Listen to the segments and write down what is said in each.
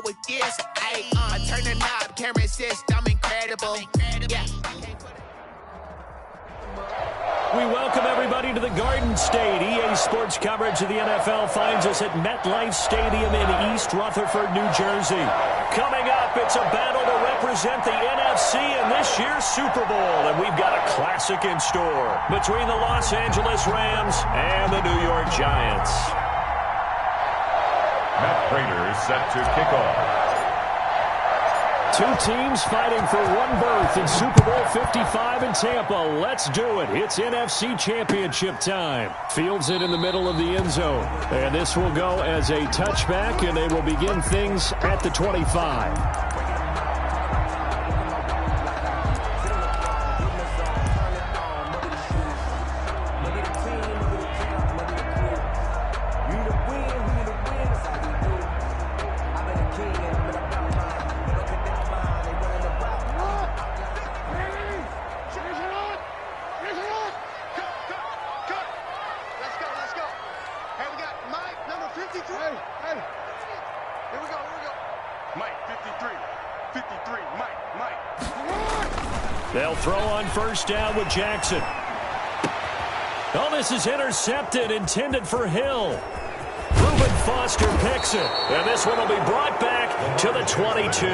with this. I turn the knob, camera assist, I'm incredible. Yeah. We welcome everybody to the Garden State. EA Sports coverage of the NFL finds us at MetLife Stadium in East Rutherford, New Jersey. Coming up, it's a battle to represent the NFC in this year's Super Bowl, and we've got a classic in store between the Los Angeles Rams and the New York Giants. Matt Prater is set to kick off. Two teams fighting for one berth in Super Bowl 55 in Tampa. Let's do it. It's NFC Championship time. Fields it in the middle of the end zone. And this will go as a touchback, and they will begin things at the 25. They'll throw on first down with Jackson. Oh, this is intercepted, intended for Hill. Reuben Foster picks it, and this one will be brought back to the 22.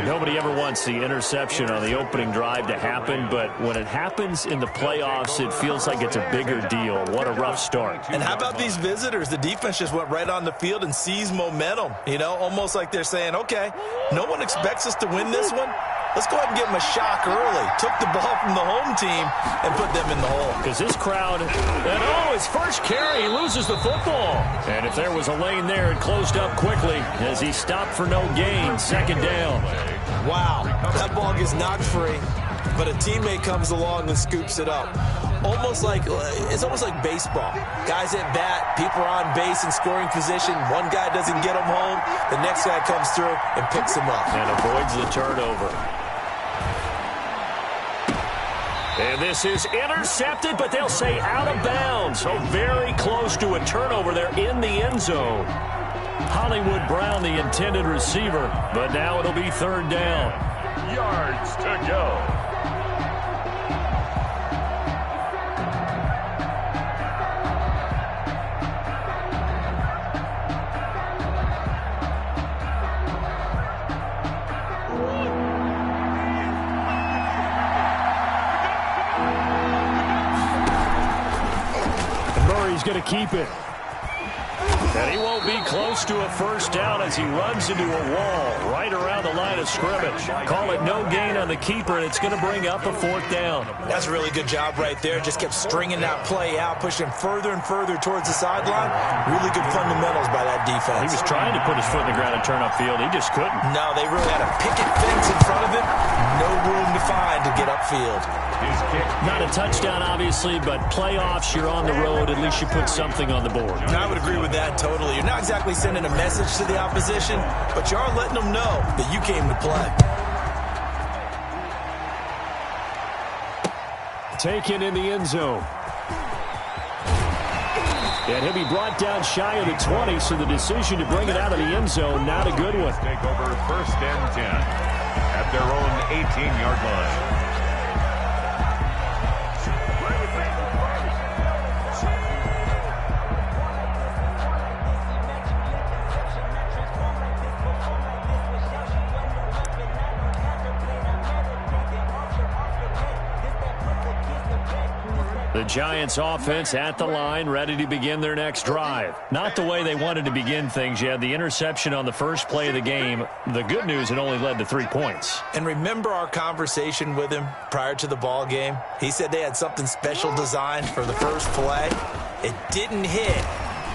Nobody ever wants the interception on the opening drive to happen, but when it happens in the playoffs, it feels like it's a bigger deal. What a rough start. And how about these visitors? The defense just went right on the field and seized momentum. You know, almost like they're saying, okay, no one expects us to win this one. Let's go ahead and give them a shock early. Took the ball from the home team and put them in the hole. Because this crowd, his first carry, he loses the football. And if there was a lane there, it closed up quickly as he stopped for no gain. Second down. Wow, that ball gets knocked free, but a teammate comes along and scoops it up. It's almost like baseball. Guys at bat, people are on base in scoring position. One guy doesn't get him home. The next guy comes through and picks him up. And avoids the turnover. And this is intercepted, but they'll say out of bounds. So very close to a turnover there in the end zone. Hollywood Brown, the intended receiver, but now it'll be third down. Yards to go. Going to keep it. And he won't be close to a first down as he runs into a wall right around the line of scrimmage. Call it no gain on the keeper, and it's going to bring up a fourth down. That's a really good job right there. Just kept stringing that play out, pushing further and further towards the sideline. Really good fundamentals by that defense. He was trying to put his foot in the ground and turn upfield. He just couldn't. No, they really had a picket fence in front of him. No room to find to get upfield. Not a touchdown, obviously, but playoffs, you're on the road. At least you put something on the board. I would agree with that totally. You're not exactly sending a message to the opposition, but you are letting them know that you came to play. Taken in the end zone. And he'll be brought down shy of the 20, so the decision to bring it out of the end zone, not a good one. Take over first and 10 at their own 18-yard line. The Giants offense at the line, ready to begin their next drive. Not the way they wanted to begin things. You had the interception on the first play of the game. The good news, it only led to 3 points. And remember our conversation with him prior to the ball game? He said they had something special designed for the first play. It didn't hit.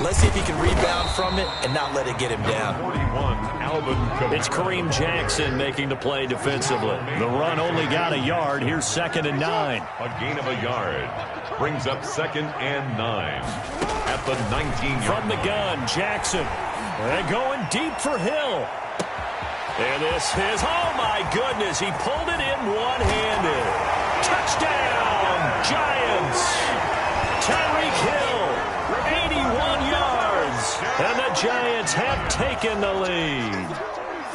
Let's see if he can rebound from it and not let it get him down. 41, Alvin. It's Kareem Jackson making the play defensively. The run only got a yard. Here's 2nd and 9. A gain of a yard. Brings up 2nd and 9 at the 19-yard From the gun, Jackson. And going deep for Hill. And this is, oh my goodness, he pulled it in one-handed. Touchdown, Giants. Tyreek Hill, 81 yards. And the Giants have taken the lead.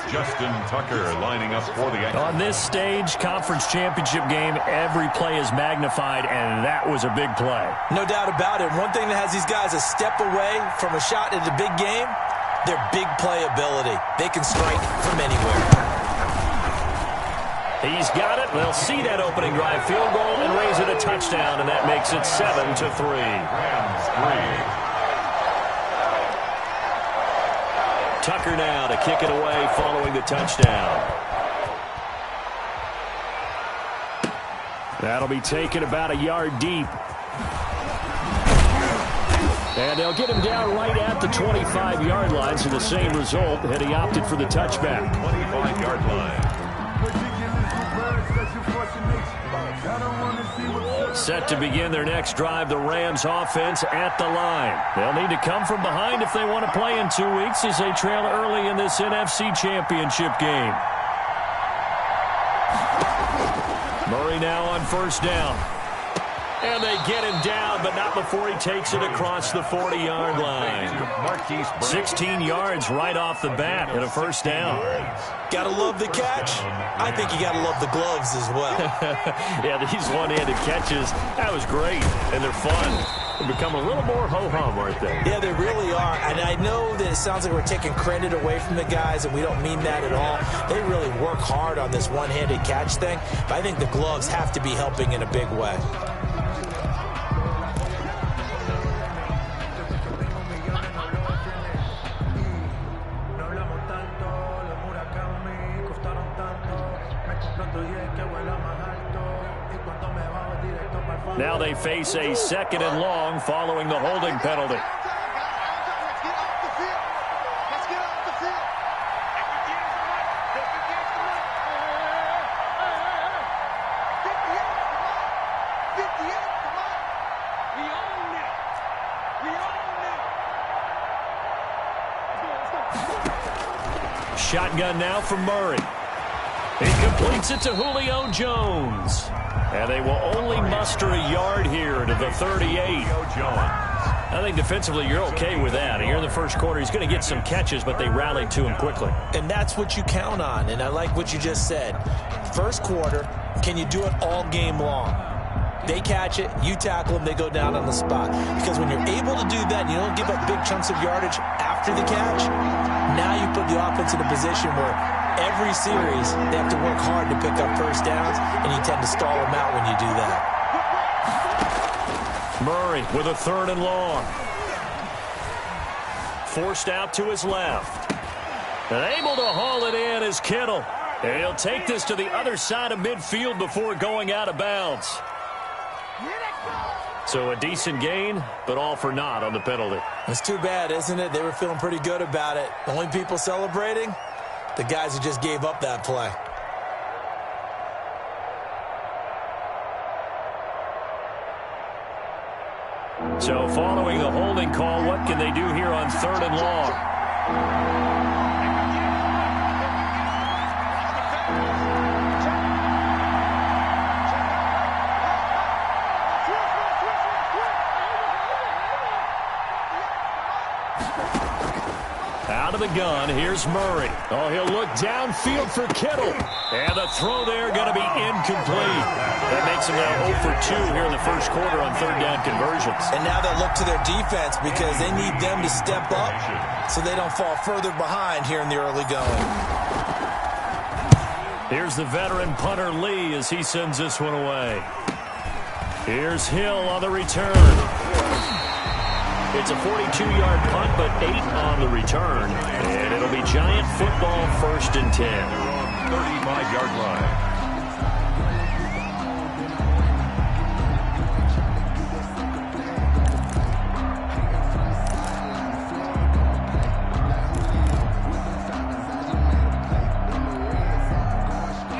Justin Tucker lining up for the extra. On this stage, conference championship game, every play is magnified, and that was a big play. No doubt about it. One thing that has these guys a step away from a shot in the big game, their big play ability. They can strike from anywhere. He's got it. They'll see that opening drive field goal and raise it a touchdown, and that makes it 7-3. Rams 3. Tucker now to kick it away following the touchdown. That'll be taken about a yard deep. And they'll get him down right at the 25-yard line, so the same result had he opted for the touchback. 25-yard line. Set to begin their next drive, the Rams offense at the line. They'll need to come from behind if they want to play in 2 weeks as they trail early in this NFC Championship game. Murray now on first down. And they get him down, but not before he takes it across the 40-yard line. 16 yards right off the bat and a first down. Gotta love the catch. I think you gotta love the gloves as well. Yeah, these one-handed catches, that was great, and they're fun. They become a little more ho-hum, aren't they? Yeah, they really are. And I know that it sounds like we're taking credit away from the guys, and we don't mean that at all. They really work hard on this one-handed catch thing, but I think the gloves have to be helping in a big way. Now they face a 2nd and long following the holding penalty. Shotgun now from Murray. He completes it to Julio Jones. And they will only muster a yard here to the 38. I think defensively you're okay with that. Here in the first quarter, he's going to get some catches, but they rallied to him quickly. And that's what you count on, and I like what you just said. First quarter, can you do it all game long? They catch it, you tackle them, they go down on the spot. Because when you're able to do that, you don't give up big chunks of yardage after the catch, now you put the offense in a position where every series they have to work hard to pick up first downs, and you tend to stall them out when you do that. Murray with a 3rd and long. Forced out to his left. And able to haul it in is Kittle. And he'll take this to the other side of midfield before going out of bounds. So a decent gain, but all for naught on the penalty. It's too bad, isn't it? They were feeling pretty good about it. The only people celebrating, the guys who just gave up that play. So following the holding call, what can they do here on 3rd and long? Out of the gun, here's Murray. Oh, he'll look downfield for Kittle. And the throw there going to be incomplete. That makes him now 0 for 2 here in the first quarter on 3rd down conversions. And now they'll look to their defense because they need them to step up so they don't fall further behind here in the early going. Here's the veteran punter Lee as he sends this one away. Here's Hill on the return. It's a 42-yard punt, but 8 on the return. And it'll be Giant football 1st and 10. 35-yard line.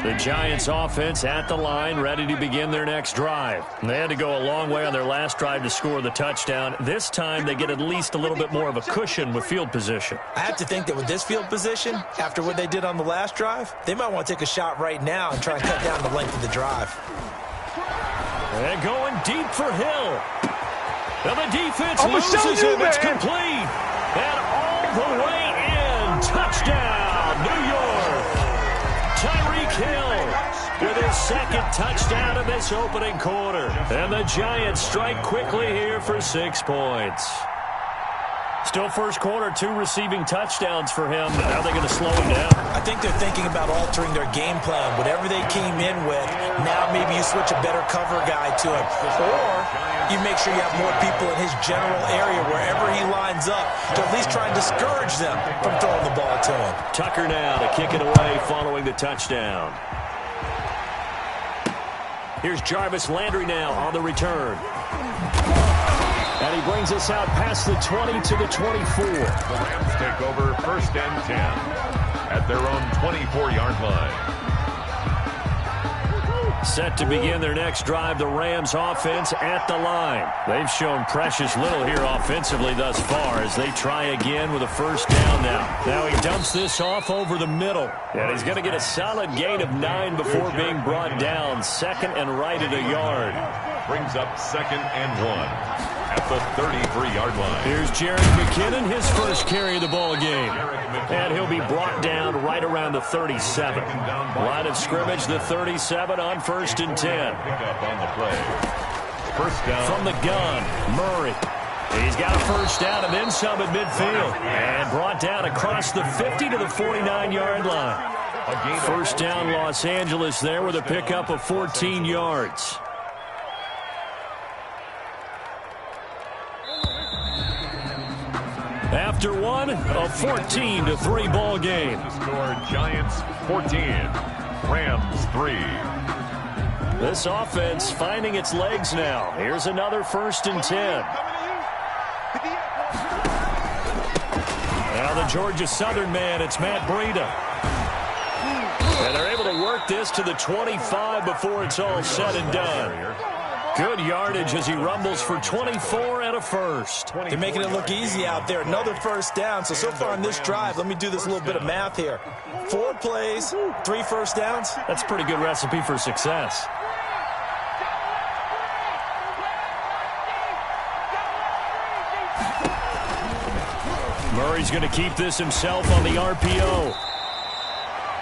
The Giants offense at the line, ready to begin their next drive. They had to go a long way on their last drive to score the touchdown. This time they get at least a little bit more of a cushion with field position. I have to think that with this field position, after what they did on the last drive, they might want to take a shot right now and try and cut down the length of the drive. And going deep for Hill. And the defense loses him. It's complete. And the way in. Touchdown, New York. Tyreek Hill with his second touchdown in this opening quarter. And the Giants strike quickly here for 6 points. Still first quarter, 2 receiving touchdowns for him. How are they going to slow him down? I think they're thinking about altering their game plan. Whatever they came in with, now maybe you switch a better cover guy to him. Or you make sure you have more people in his general area wherever he lines up to at least try and discourage them from throwing the ball to him. Tucker now to kick it away following the touchdown. Here's Jarvis Landry now on the return. And he brings us out past the 20 to the 24. The Rams take over 1st and 10 at their own 24-yard line. Set to begin their next drive, the Rams offense at the line. They've shown precious little here offensively thus far as they try again with a first down now. Now he dumps this off over the middle. And he's going to get a solid gain of 9 before being brought down. 2nd and right at a yard. Brings up 2nd and 1. At the 33-yard line. Here's Jared McKinnon, his first carry of the ball game. And he'll be brought down right around the 37. Line of scrimmage, the 37 on 1st and 10. Pick up on the play. First down. From the gun, Murray. He's got a first down and then some at midfield. And brought down across the 50 to the 49-yard line. First down, Los Angeles there with a pickup of 14 yards. After one, a 14-3 ball game. Score Giants 14, Rams 3. This offense finding its legs now. Here's another 1st and 10. Now the Georgia Southern man, it's Matt Breida. And they're able to work this to the 25 before it's all said and done. Good yardage as he rumbles for 24 and a first. They're making it look easy out there. Another first down. So far in this drive, let me do this little bit of math here. 4 plays, 3 first downs. That's a pretty good recipe for success. Murray's going to keep this himself on the RPO.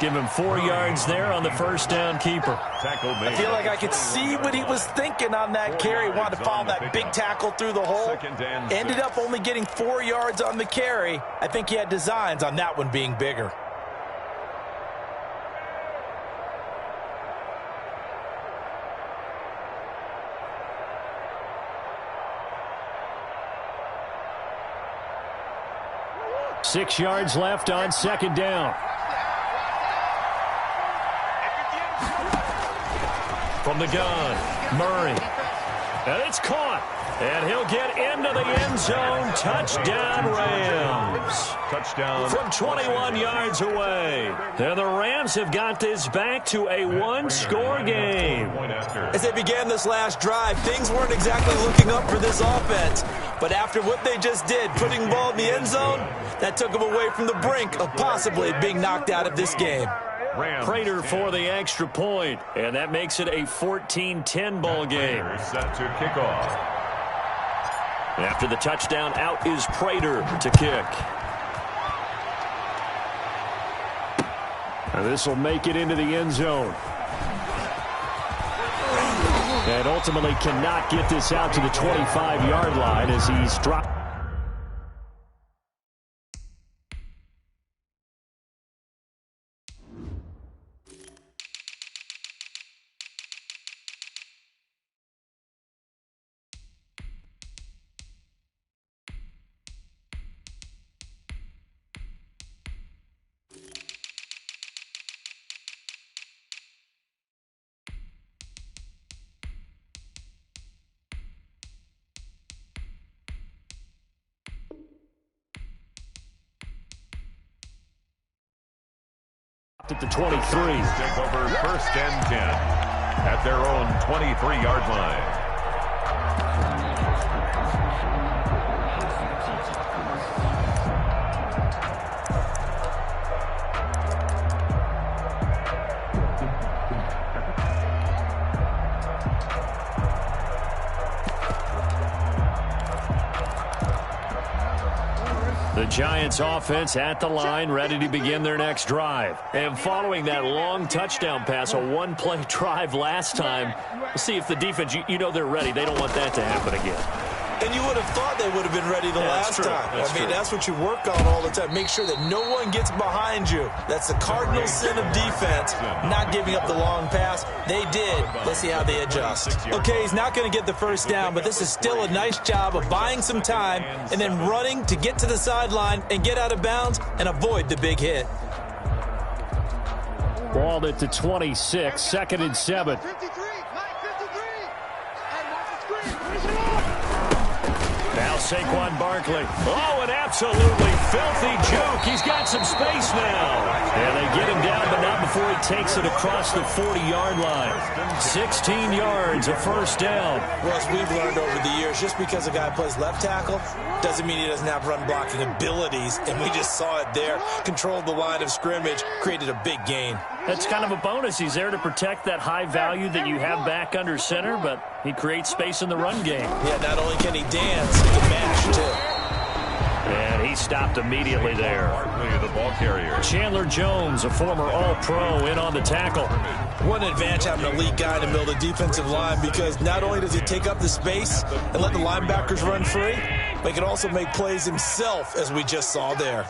Give him 4 yards there on the first down keeper. I feel like I could see what he was thinking on that carry. Wanted to follow that big tackle through the hole. Ended up only getting 4 yards on the carry. I think he had designs on that one being bigger. Six yards left on 2nd down. From the gun, Murray. And it's caught. And he'll get into the end zone. Touchdown, Rams. Touchdown. From 21 yards away. And the Rams have got this back to a 1-score game. As they began this last drive, things weren't exactly looking up for this offense. But after what they just did, putting the ball in the end zone, that took them away from the brink of possibly being knocked out of this game. Prater for the extra point, and that makes it a 14-10 ball game. Set to kick off. After the touchdown, out is Prater to kick. And this will make it into the end zone. And ultimately cannot get this out to the 25-yard line as he's dropped. At the 23. Take over 1st and 10 at their own 23-yard line. The Giants offense at the line, ready to begin their next drive. And following that long touchdown pass, a one-play drive last time, we'll see if the defense, you know they're ready. They don't want that to happen again. And you would have thought they would have been ready the last time. That's what you work on all the time. Make sure that no one gets behind you. That's the cardinal sin of defense, not giving up the long pass. They did. Let's see how they adjust. Okay, he's not going to get the first down, but this is still a nice job of buying some time and then running to get to the sideline and get out of bounds and avoid the big hit. Balled it to 26, 2nd and 7. Now Saquon Barkley. Oh, an absolutely filthy juke. He's got some space now. And they get him down, but not before he takes it across the 40-yard line. 16 yards, a first down. Well, as we've learned over the years, just because a guy plays left tackle doesn't mean he doesn't have run-blocking abilities. And we just saw it there. Controlled the line of scrimmage, created a big gain. That's kind of a bonus. He's there to protect that high value that you have back under center, but he creates space in the run game. Yeah, not only can he dance, he can mash, too. And he stopped immediately there. Barkley, the ball carrier. Chandler Jones, a former All-Pro, in on the tackle. What an advantage having an elite guy in the middle of the defensive line, because not only does he take up the space and let the linebackers run free, but he can also make plays himself, as we just saw there.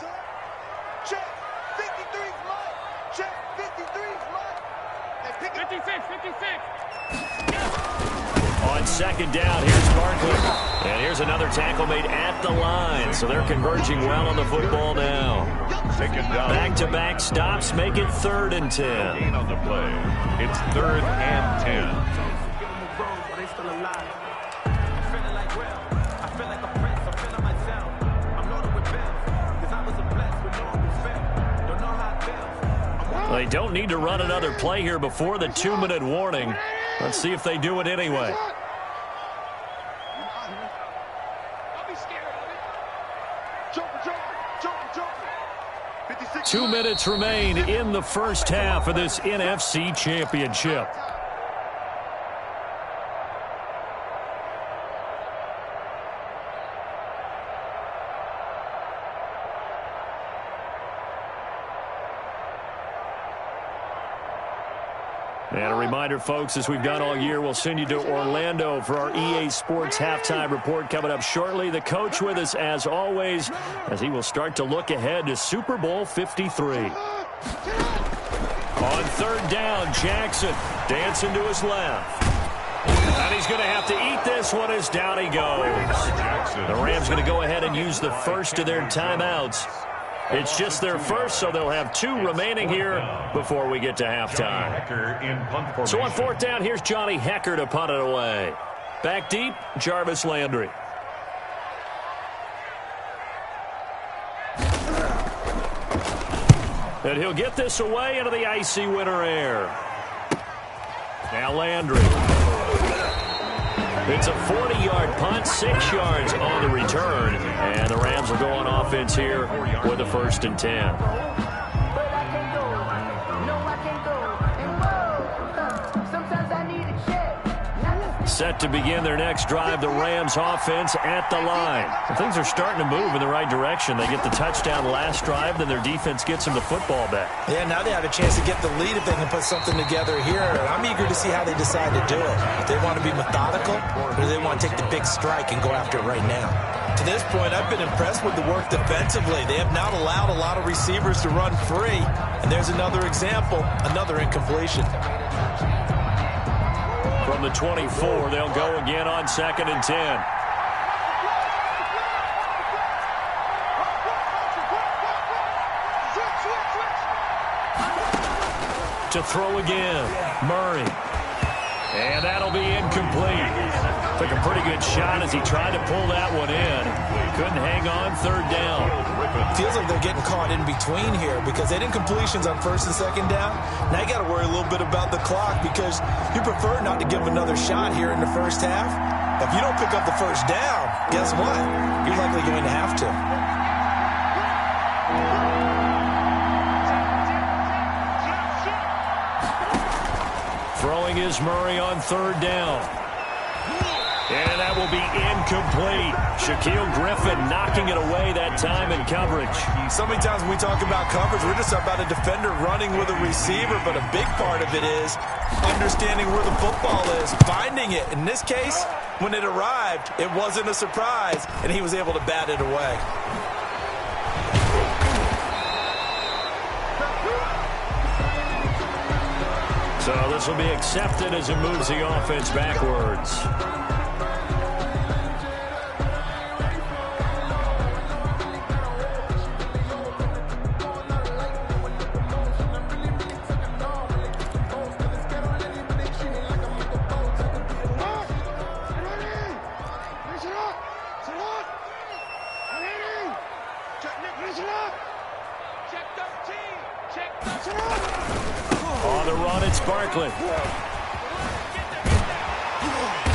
On second down, here's Barkley. And here's another tackle made at the line. So they're converging well on the football now. Back-to-back stops make it 3rd and 10. Gain on the play. It's 3rd and 10. They don't need to run another play here before the 2-minute warning. Let's see if they do it anyway. 2 minutes remain in the first half of this NFC Championship. And a reminder, folks, as we've done all year, we'll send you to Orlando for our EA Sports Halftime Report coming up shortly. The coach with us, as always, as he will start to look ahead to Super Bowl 53. On 3rd down, Jackson dancing to his left. And he's going to have to eat this one as down he goes. The Rams going to go ahead and use the first of their timeouts. It's just their first, so they'll have 2 remaining here before we get to halftime. So on 4th down, here's Johnny Hecker to punt it away. Back deep, Jarvis Landry. And he'll get this away into the icy winter air. Now Landry. It's a 40-yard punt, 6 yards on the return. And the Rams will go on offense here with a 1st and 10. Set to begin their next drive, the Rams offense at the line. Things are starting to move in the right direction. They get the touchdown last drive, then their defense gets them the football back. Yeah, now they have a chance to get the lead if they can put something together here. I'm eager to see how they decide to do it. Do they want to be methodical, or do they want to take the big strike and go after it right now? To this point, I've been impressed with the work defensively. They have not allowed a lot of receivers to run free. And there's another example, another incompletion. From the 24, they'll go again on 2nd and 10. To throw again, Murray. And that'll be incomplete. Took a pretty good shot as he tried to pull that one in. Couldn't hang on, 3rd down. Feels like they're getting caught in between here because they did incompletions on 1st and 2nd down. Now you got to worry a little bit about the clock because you prefer not to give them another shot here in the first half. If you don't pick up the first down, guess what? You're likely going to have to. Throwing is Murray on 3rd down. And that will be incomplete. Shaquille Griffin knocking it away that time in coverage. So many times when we talk about coverage, we're just about a defender running with a receiver, but a big part of it is understanding where the football is, finding it. In this case, when it arrived, it wasn't a surprise, and he was able to bat it away. So this will be accepted as it moves the offense backwards. On the run, it's Barkley.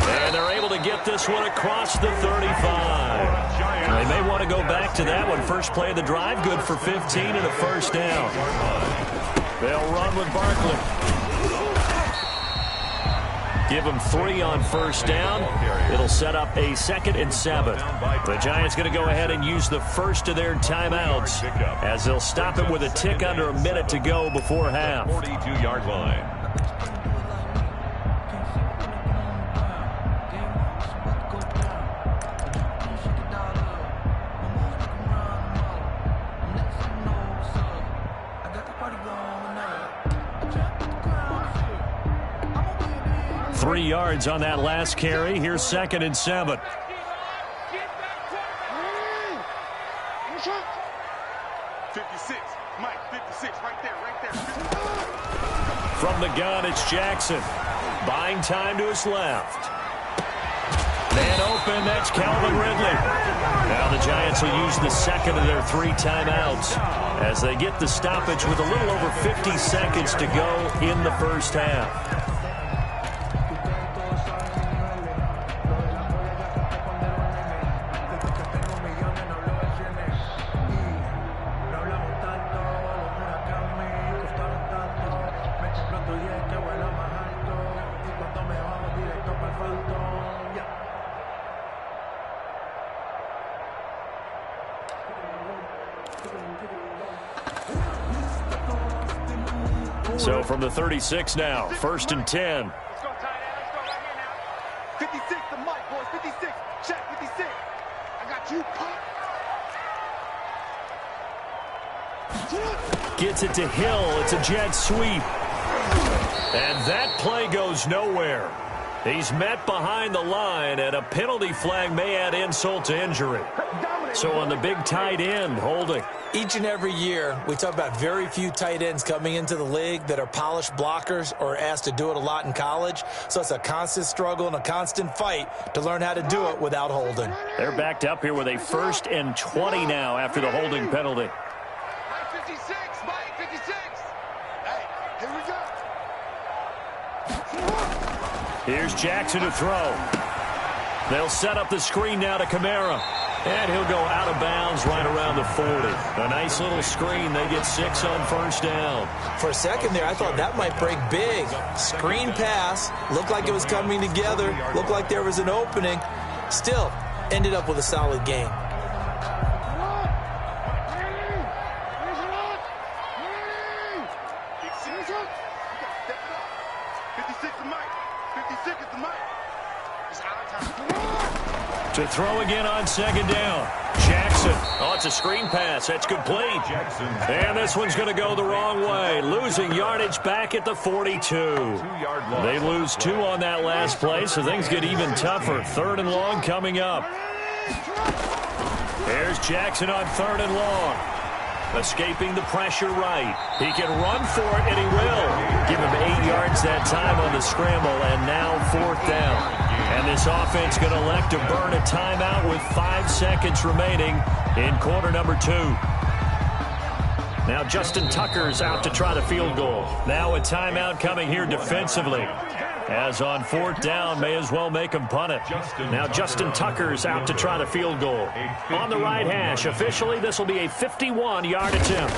And they're able to get this one across the 35. They may want to go back to that one. First play of the drive, good for 15 and a first down. They'll run with Barkley. Give them 3 on first down. It'll set up a 2nd and 7. The Giants going to go ahead and use the first of their timeouts as they'll stop it with a tick under a minute to go before half. 42-yard line. Three yards on that last carry. Here's 2nd and 7. 56, Mike, 56, right there. From the gun, it's Jackson. Buying time to his left. Man open, that's Calvin Ridley. Now the Giants will use the second of their 3 timeouts as they get the stoppage with a little over 50 seconds to go in the first half. So from the 36 now, 1st and 10. Let's go, tight end. Let's go right here now. 56, the mic, boys. 56. Check, 56. I got you. Gets it to Hill. It's a jet sweep. And that play goes nowhere. He's met behind the line, and a penalty flag may add insult to injury. So on the big tight end, holding. Each and every year, we talk about very few tight ends coming into the league that are polished blockers or asked to do it a lot in college. So it's a constant struggle and a constant fight to learn how to do it without holding. They're backed up here with a 1st and 20 now after the holding penalty. Mike 56, Mike 56. Hey, here we go. Here's Jackson to throw. They'll set up the screen now to Kamara. And he'll go out of bounds right around the 40. A nice little screen. They get 6 on first down. For a second there, I thought that might break big. Screen pass. Looked like it was coming together. Looked like there was an opening. Still, ended up with a solid game. To throw again on 2nd down. Jackson. Oh, it's a screen pass. That's complete. And this one's going to go the wrong way. Losing yardage back at the 42. They lose 2 on that last play, so things get even tougher. 3rd and long coming up. There's Jackson on 3rd and long. Escaping the pressure right. He can run for it, and he will. Give him 8 yards that time on the scramble, and now 4th down. And this offense going to elect to burn a timeout with 5 seconds remaining in quarter number 2. Now Justin Tucker's out to try the field goal. Now a timeout coming here defensively. As on 4th down, may as well make him punt it. Now Justin Tucker's out to try the field goal. On the right hash, officially this will be a 51-yard attempt.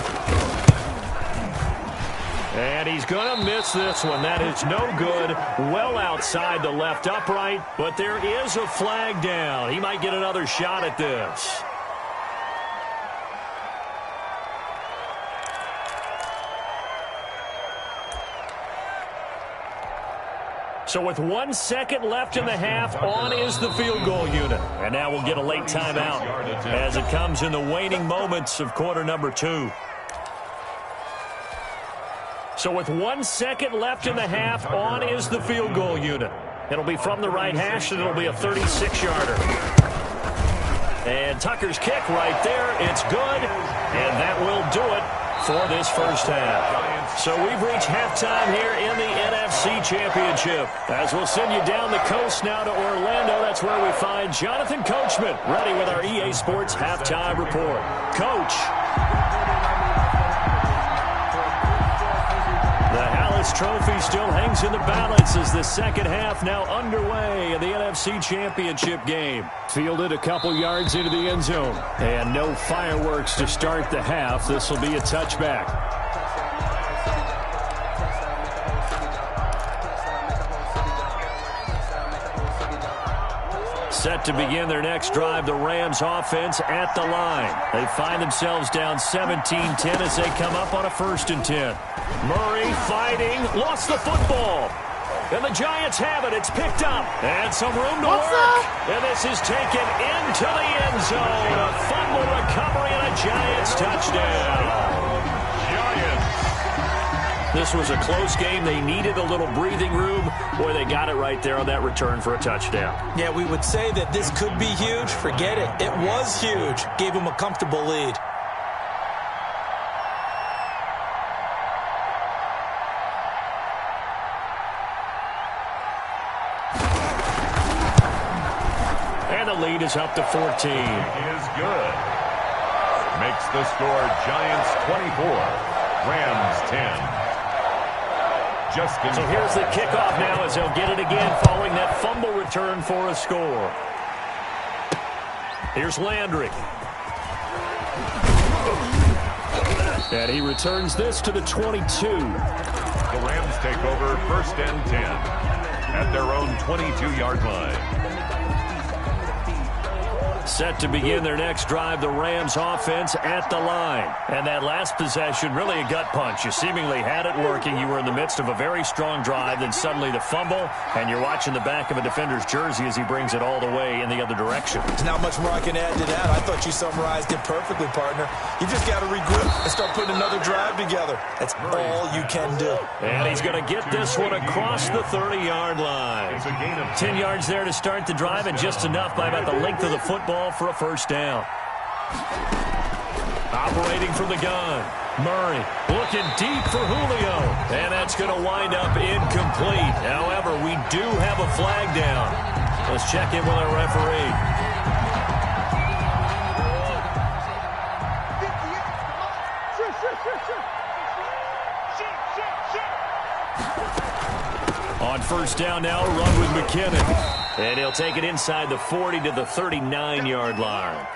And he's going to miss this one. That is no good. Well outside the left upright, but there is a flag down. He might get another shot at this. So with 1 second left in the half, on is the field goal unit. And now we'll get a late timeout as it comes in the waning moments of quarter number 2. So with 1 second left in the half, on is the field goal unit. It'll be from the right hash, and it'll be a 36-yarder. And Tucker's kick right there. It's good, and that will do it for this first half. So we've reached halftime here in the NFC Championship. As we'll send you down the coast now to Orlando, that's where we find Jonathan Coachman ready with our EA Sports Halftime Report. Coach. The Hallis Trophy still hangs in the balance as the second half now underway in the NFC Championship game. Fielded a couple yards into the end zone. And no fireworks to start the half. This will be a touchback. Set to begin their next drive, the Rams offense at the line. They find themselves down 17-10 as they come up on a 1st and 10. Murray fighting, lost the football. And the Giants have it. It's picked up. And some room to work. And this is taken into the end zone. A fumble recovery and a Giants touchdown. This was a close game. They needed a little breathing room. Boy, they got it right there on that return for a touchdown. Yeah, we would say that this could be huge. Forget it. It was huge. Gave them a comfortable lead. And the lead is up to 14. Is good. Makes the score Giants 24, Rams 10. So here's the kickoff now as they'll get it again following that fumble return for a score. Here's Landry. And he returns this to the 22. The Rams take over 1st and 10 at their own 22-yard line. Set to begin their next drive, the Rams offense at the line. And that last possession, really a gut punch. You seemingly had it working. You were in the midst of a very strong drive, then suddenly the fumble, and you're watching the back of a defender's jersey as he brings it all the way in the other direction. There's not much more I can add to that. I thought you summarized it perfectly, partner. You just got to regroup and start putting another drive together. That's all you can do. And he's going to get this one across the 30-yard line. 10 yards there to start the drive, and just enough by about the length of the football for a first down. Operating from the gun, Murray looking deep for Julio, and that's going to wind up incomplete. However, we do have a flag down. Let's check in with our referee. On first down now, run with McKinnon. And he'll take it inside the 40 to the 39-yard line.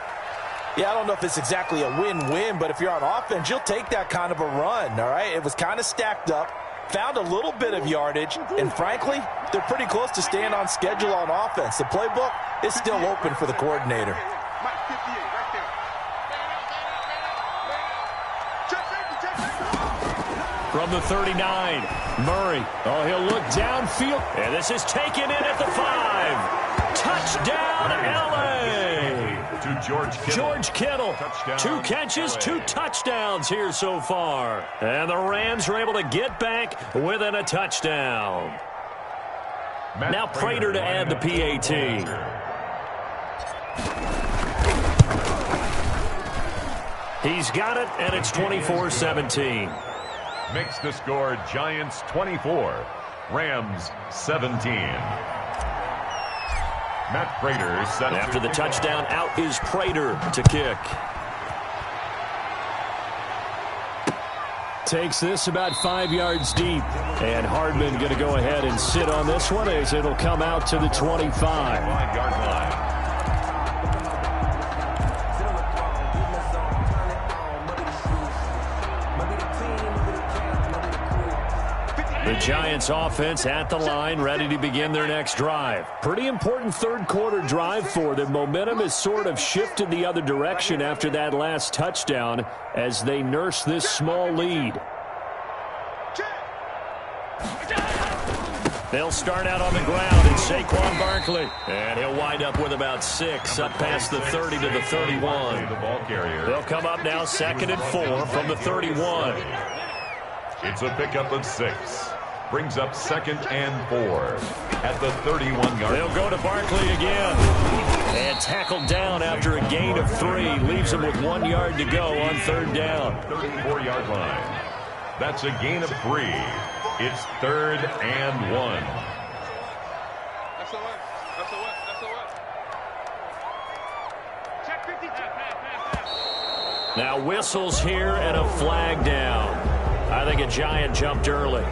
Yeah, I don't know if it's exactly a win-win, but if you're on offense, you'll take that kind of a run, all right? It was kind of stacked up, found a little bit of yardage, and frankly, they're pretty close to staying on schedule on offense. The playbook is still open for the coordinator. From the 39, Murray. Oh, he'll look downfield. And this is taken in at the 5. Touchdown, L.A. To George Kittle. Touchdown, 2 catches, 2 touchdowns here so far. And the Rams are able to get back within a touchdown. Now Prater to add the PAT. He's got it, and it's 24-17. Makes the score Giants 24, Rams 17. Matt Prater set after the touchdown. Out is Prater to kick. Takes this about 5 yards deep. And Hardman going to go ahead and sit on this one as it'll come out to the 25. 5-yard line. The Giants offense at the line, ready to begin their next drive. Pretty important third quarter drive for them. Momentum has sort of shifted the other direction after that last touchdown as they nurse this small lead. They'll start out on the ground. It's Saquon Barkley. And he'll wind up with about 6 up past the 30 to the 31. They'll come up now 2nd and 4 from the 31. It's a pickup of 6. Brings up 2nd and 4 at the 31-yard. They'll go to Barkley again. And tackled down after a gain of 3. Leaves him with 1 yard to go on 3rd down. 34-yard line. That's a gain of 3. It's 3rd and 1. Now whistles here and a flag down. I think a Giant jumped early.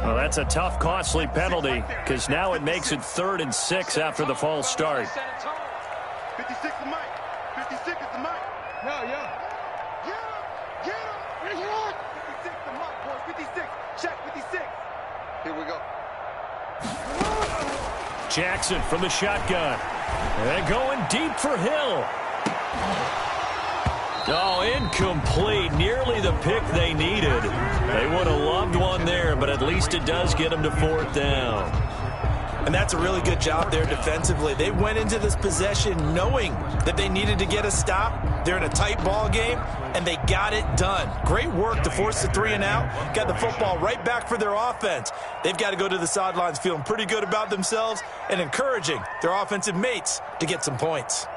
Well, that's a tough, costly penalty because now it makes it 3rd and 6 after the false start. 56 to Mike. 56 is the Mike. Yeah. Get him. 56 to Mike, boys. 56. Check 56. Here we go. Jackson from the shotgun. And going deep for Hill. Oh, incomplete. Nearly the pick they needed. They would have loved one there, but at least it does get them to 4th down. And that's a really good job there defensively. They went into this possession knowing that they needed to get a stop. They're in a tight ball game, and they got it done. Great work to force the 3 and out. Got the football right back for their offense. They've got to go to the sidelines feeling pretty good about themselves and encouraging their offensive mates to get some points.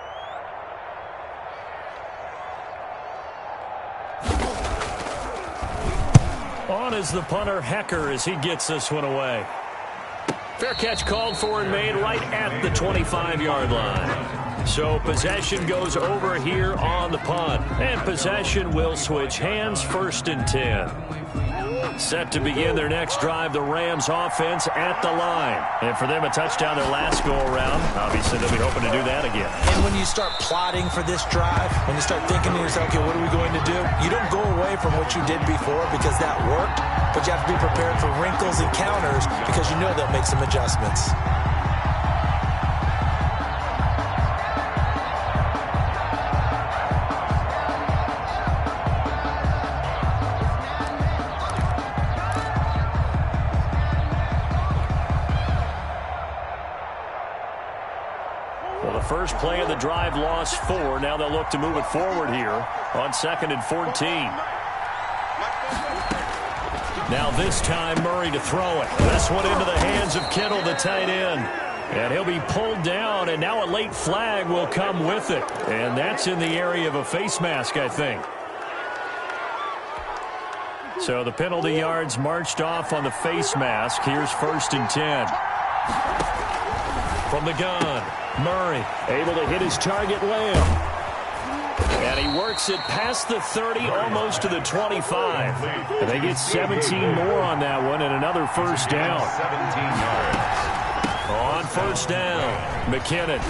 On is the punter, Hecker, as he gets this one away. Fair catch called for and made right at the 25-yard line. So possession goes over here on the punt. And possession will switch hands, 1st and 10. Set to begin their next drive, the Rams offense at the line. And for them, a touchdown their last go-around. Obviously, they'll be hoping to do that again. And when you start plotting for this drive, when you start thinking to yourself, okay, what are we going to do? You don't go away from what you did before because that worked, but you have to be prepared for wrinkles and counters because you know they'll make some adjustments. First play of the drive, lost 4. Now they'll look to move it forward here on 2nd and 14. Now this time, Murray to throw it. This one into the hands of Kittle, the tight end. And he'll be pulled down, and now a late flag will come with it. And that's in the area of a face mask, I think. So the penalty yards marched off on the face mask. Here's 1st and 10. From the gun. Murray able to hit his target, Lamb. And he works it past the 30, almost to the 25. And they get 17 more on that one and another 1st down. 17 yards. On 1st down, McKinnon.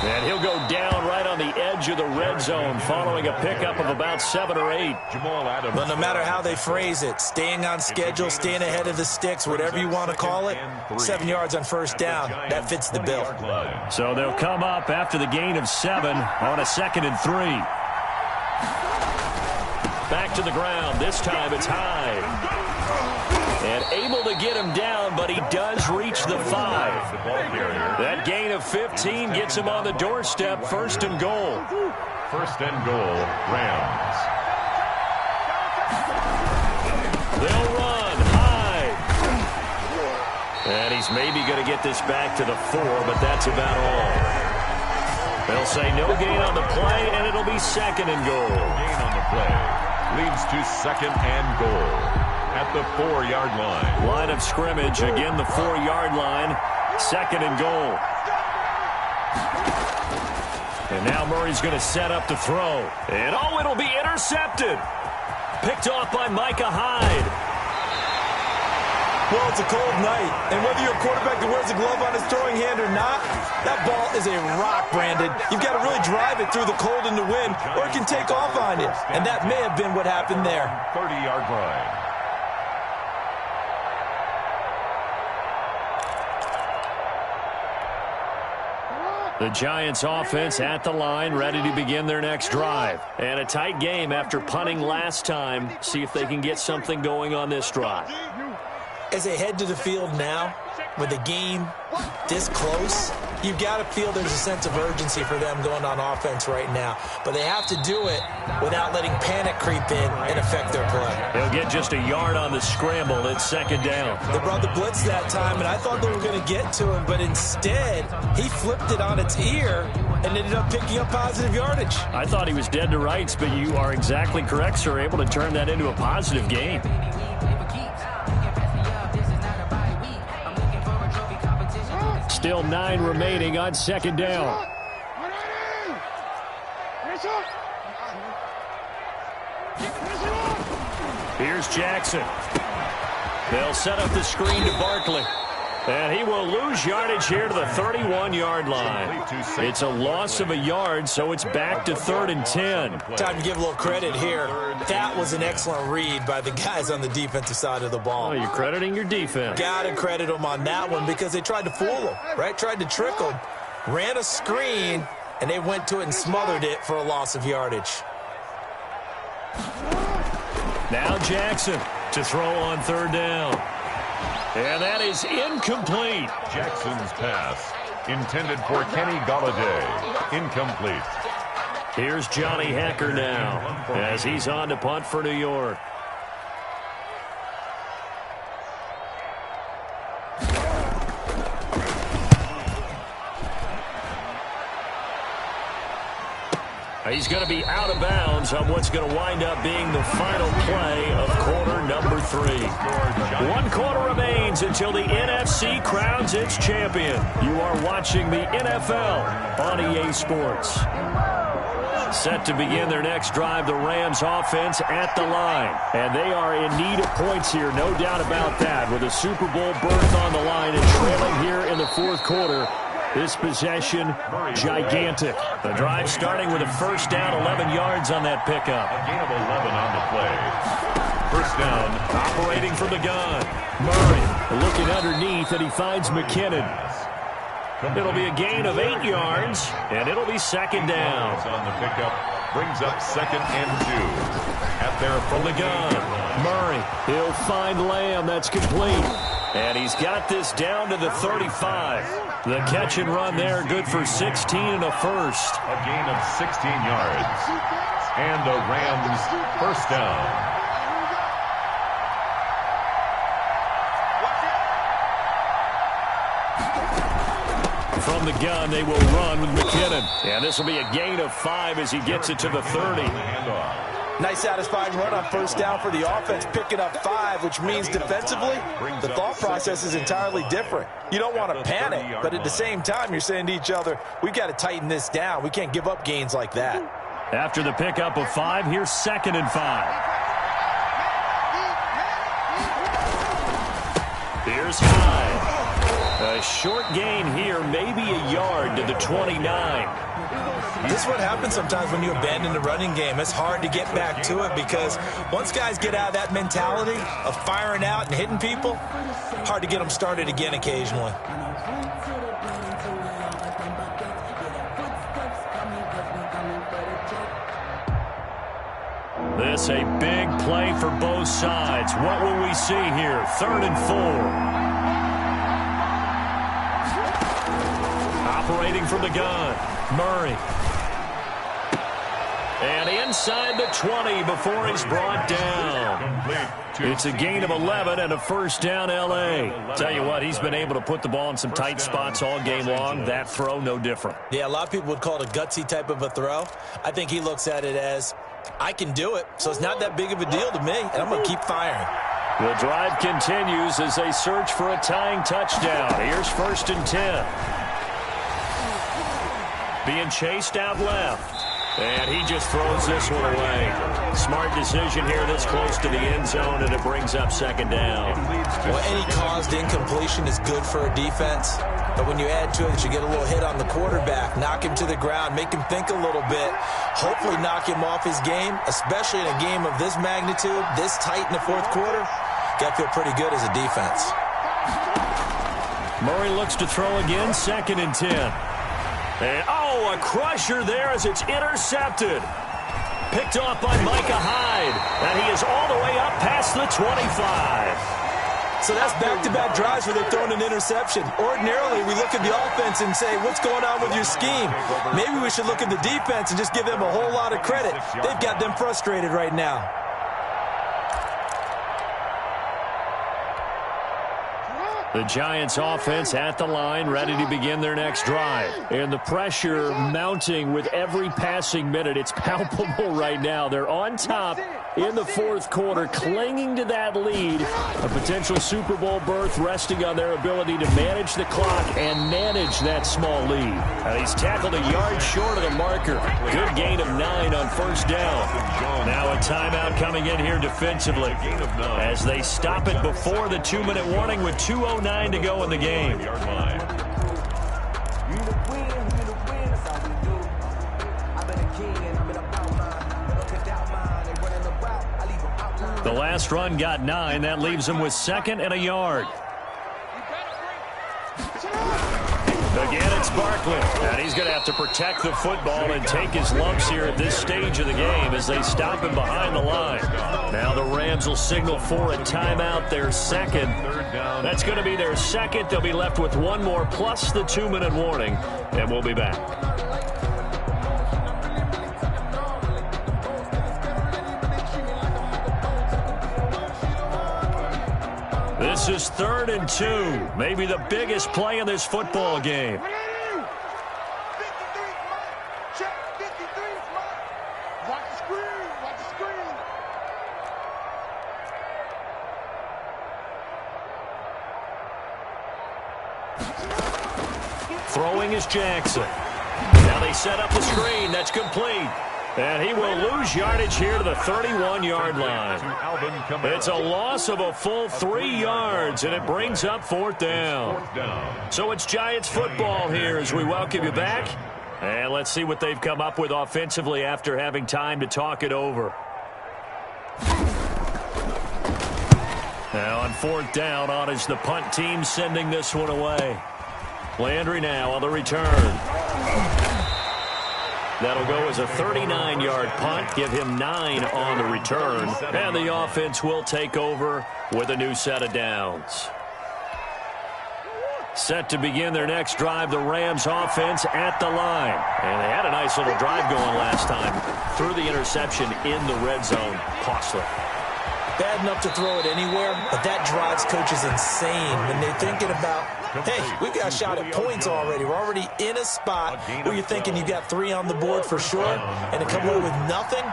And he'll go down right on the edge of the red zone following a pickup of about 7 or 8. Jamal Adams. But no matter how they phrase it, staying on schedule, staying ahead of the sticks, whatever you want to call it, 7 yards on 1st down, that fits the bill. So they'll come up after the gain of 7 on a 2nd and 3. Back to the ground. This time it's high. And able to get him down, but he does reach the 5. That gain of 15 gets him on the doorstep, 1st and goal. 1st and goal, Rams. They'll run high. And he's maybe going to get this back to the 4, but that's about all. They'll say no gain on the play, and it'll be 2nd and goal. Gain on the play leads to 2nd and goal. At the 4-yard line. Line of scrimmage, again the 4-yard line, 2nd and goal. And now Murray's going to set up to throw. And oh, it'll be intercepted. Picked off by Micah Hyde. Well, it's a cold night, and whether you're a quarterback that wears a glove on his throwing hand or not, that ball is a rock, Brandon. You've got to really drive it through the cold and the wind, or it can take off on you, and that may have been what happened there. 30-yard line. The Giants offense at the line, ready to begin their next drive. And a tight game after punting last time. See if they can get something going on this drive. As they head to the field now, with the game this close, you've got to feel there's a sense of urgency for them going on offense right now. But they have to do it without letting panic creep in and affect their play. They'll get just a yard on the scramble. It's second down. They brought the blitz that time, and I thought they were going to get to him, but instead, he flipped it on its ear and ended up picking up positive yardage. I thought he was dead to rights, but you are exactly correct, sir. Able to turn that into a positive game. Still 9 remaining on second down. Here's Jackson. They'll set up the screen to Barkley. And he will lose yardage here to the 31-yard line. It's a loss of a yard, so it's back to 3rd and 10. Time to give a little credit here. That was an excellent read by the guys on the defensive side of the ball. Oh, you're crediting your defense. Got to credit them on that one because they tried to fool them, right? Tried to trick them. Ran a screen, and they went to it and smothered it for a loss of yardage. Now Jackson to throw on 3rd down. And that is incomplete. Jackson's pass, intended for Kenny Golladay, incomplete. Here's Johnny Hecker now as he's on to punt for New York. He's going to be out of bounds on what's going to wind up being the final play of quarter number 3. 1 quarter remains until the NFC crowns its champion. You are watching the NFL on EA Sports. Set to begin their next drive, the Rams offense at the line. And they are in need of points here, no doubt about that. With a Super Bowl berth on the line and trailing here in the 4th quarter. This possession, gigantic. The drive starting with a first down, 11 yards on that pickup. A gain of 11 on the play. First down. Operating from the gun. Murray looking underneath, and he finds McKinnon. It'll be a gain of 8 yards, and it'll be second down. On the pickup, brings up 2nd and 2. At their from the gun. Murray, he'll find Lamb. That's complete. And he's got this down to the 35. The catch and run there, good for 16 and a first. A gain of 16 yards. And the Rams first down. From the gun, they will run with McKinnon. And this will be a gain of 5 as he gets it to the 30. Nice satisfying run on first down for the offense, picking up 5, which means defensively, the thought process is entirely different. You don't want to panic, but at the same time, you're saying to each other, we've got to tighten this down. We can't give up gains like that. After the pickup of 5, here's 2nd and 5. Here's Hyde. A short gain here, maybe a yard to the 29. This is what happens sometimes when you abandon the running game. It's hard to get back to it because once guys get out of that mentality of firing out and hitting people, hard to get them started again occasionally. This a big play for both sides. What will we see here? 3rd and 4. Operating from the gun, Murray. And inside the 20 before he's brought down. It's a gain of 11 and a first down, L.A. Tell you what, he's been able to put the ball in some tight spots all game long. That throw, no different. Yeah, a lot of people would call it a gutsy type of a throw. I think he looks at it as, I can do it, so it's not that big of a deal to me, and I'm going to keep firing. The drive continues as they search for a tying touchdown. Here's 1st and 10. Being chased out left. And he just throws this one away. Smart decision here this close to the end zone, and it brings up second down. Well, any caused incompletion is good for a defense. But when you add to it that you get a little hit on the quarterback, knock him to the ground, make him think a little bit, hopefully knock him off his game, especially in a game of this magnitude, this tight in the fourth quarter, got to feel pretty good as a defense. Murray looks to throw again, 2nd and 10. And, a crusher there as it's intercepted. Picked off by Micah Hyde. And he is all the way up past the 25. So that's back-to-back drives where they're throwing an interception. Ordinarily, we look at the offense and say, what's going on with your scheme? Maybe we should look at the defense and just give them a whole lot of credit. They've got them frustrated right now. The Giants offense at the line, ready to begin their next drive. And the pressure mounting with every passing minute. It's palpable right now. They're on top in the fourth quarter, clinging to that lead. A potential Super Bowl berth resting on their ability to manage the clock and manage that small lead. And he's tackled a yard short of the marker. Good gain of 9 on first down. Now a timeout coming in here defensively as they stop it before the 2-minute warning with 2:09 to go in the game. The last run got 9. That leaves him with 2nd and a yard. Again, it's Barkley. And he's going to have to protect the football and take his lumps here at this stage of the game as they stop him behind the line. Now the Rams will signal for a timeout, their 2nd. That's going to be their 2nd. They'll be left with 1 more plus the 2-minute warning. And we'll be back. This is 3rd and 2. Maybe the biggest play in this football game. Throwing is Jackson. Now they set up the screen. That's complete. And he will lose yardage here to the 31-yard line. It's a loss of a full 3 yards, and it brings up 4th down. So it's Giants football here as we welcome you back. And let's see what they've come up with offensively after having time to talk it over. Now on 4th down, on is the punt team sending this one away. Landry now on the return. That'll go as a 39-yard punt, give him 9 on the return. And the offense will take over with a new set of downs. Set to begin their next drive, the Rams offense at the line. And they had a nice little drive going last time. Threw the interception in the red zone. Costly. Bad enough to throw it anywhere, but that drives coaches insane when they're thinking about, hey, we've got a shot at points already. We're already in a spot where you're thinking you got 3 on the board for sure, and to come away with nothing,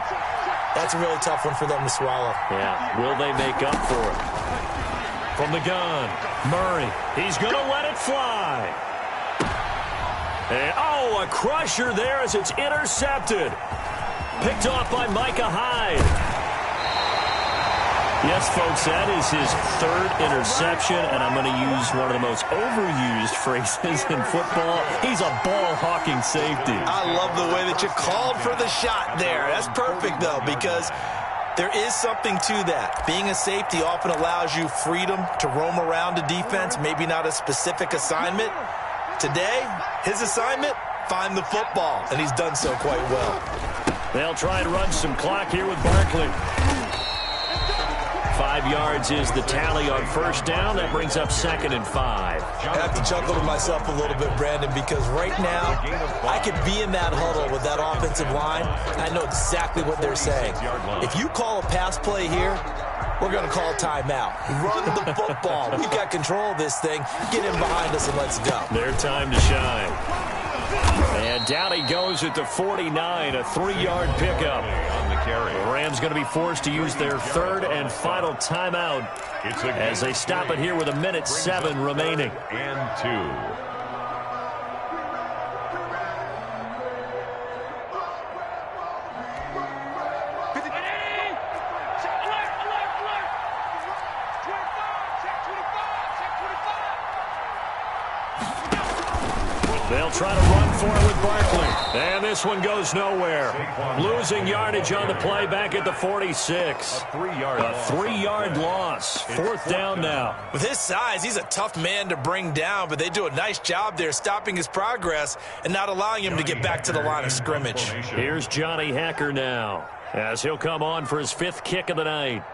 that's a really tough one for them to swallow. Yeah, will they make up for it? From the gun, Murray. He's going to let it fly. And, a crusher there as it's intercepted. Picked off by Micah Hyde. Yes, folks, that is his 3rd interception, and I'm going to use one of the most overused phrases in football. He's a ball-hawking safety. I love the way that you called for the shot there. That's perfect, though, because there is something to that. Being a safety often allows you freedom to roam around a defense, maybe not a specific assignment. Today, his assignment, find the football, and he's done so quite well. They'll try and run some clock here with Barkley. 5 yards is the tally on first down. That brings up 2nd and 5. I have to chuckle to myself a little bit, Brandon, because right now I could be in that huddle with that offensive line. I know exactly what they're saying. If you call a pass play here, we're going to call a timeout. Run the football. We've got control of this thing. Get in behind us and let's go. Their time to shine. And down he goes at the 49, a 3-yard pickup. The Rams going to be forced to use their 3rd and final timeout as they stop it here with 1:07 remaining. And 2. They'll try to run for it with Barkley. And this one goes nowhere. Losing yardage on the play back at the 46. A three-yard loss. Fourth down now. With his size, he's a tough man to bring down, but they do a nice job there stopping his progress and not allowing him to get back to the line of scrimmage. Here's Johnny Hacker now, as he'll come on for his 5th kick of the night.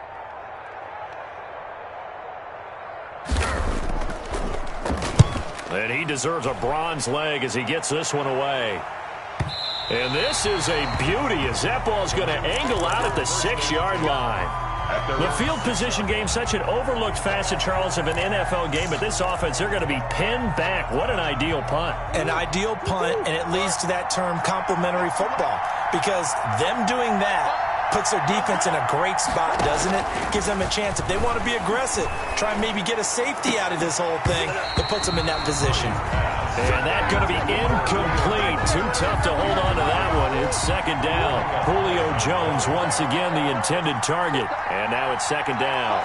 And he deserves a bronze leg as he gets this one away. And this is a beauty as that ball's going to angle out at the 6-yard line. The field position game, such an overlooked facet, Charles, of an NFL game, but this offense, they're going to be pinned back. What an ideal punt. An ideal punt, and it leads to that term complementary football, because them doing that puts their defense in a great spot, doesn't it? Gives them a chance. If they want to be aggressive, try and maybe get a safety out of this whole thing, it puts them in that position. And that's going to be incomplete. Too tough to hold on to that one. It's 2nd down. Julio Jones once again the intended target. And now it's 2nd down.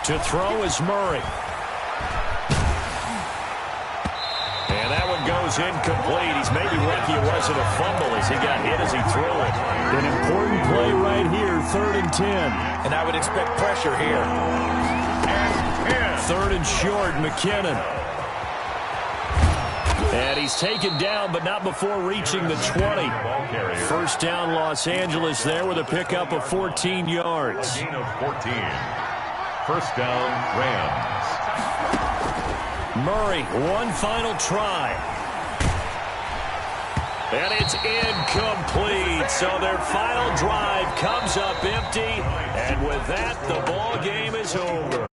To throw is Murray. And that one goes incomplete. He's maybe lucky it wasn't a fumble as he got hit as he threw it. An important play right here, 3rd and 10. And I would expect pressure here. 3rd and short, McKinnon. And he's taken down, but not before reaching the 20. First down, Los Angeles there with a pickup of 14 yards. Gain of 14. First down, Rams. Murray, one final try. And it's incomplete. So their final drive comes up empty. And with that, the ball game is over.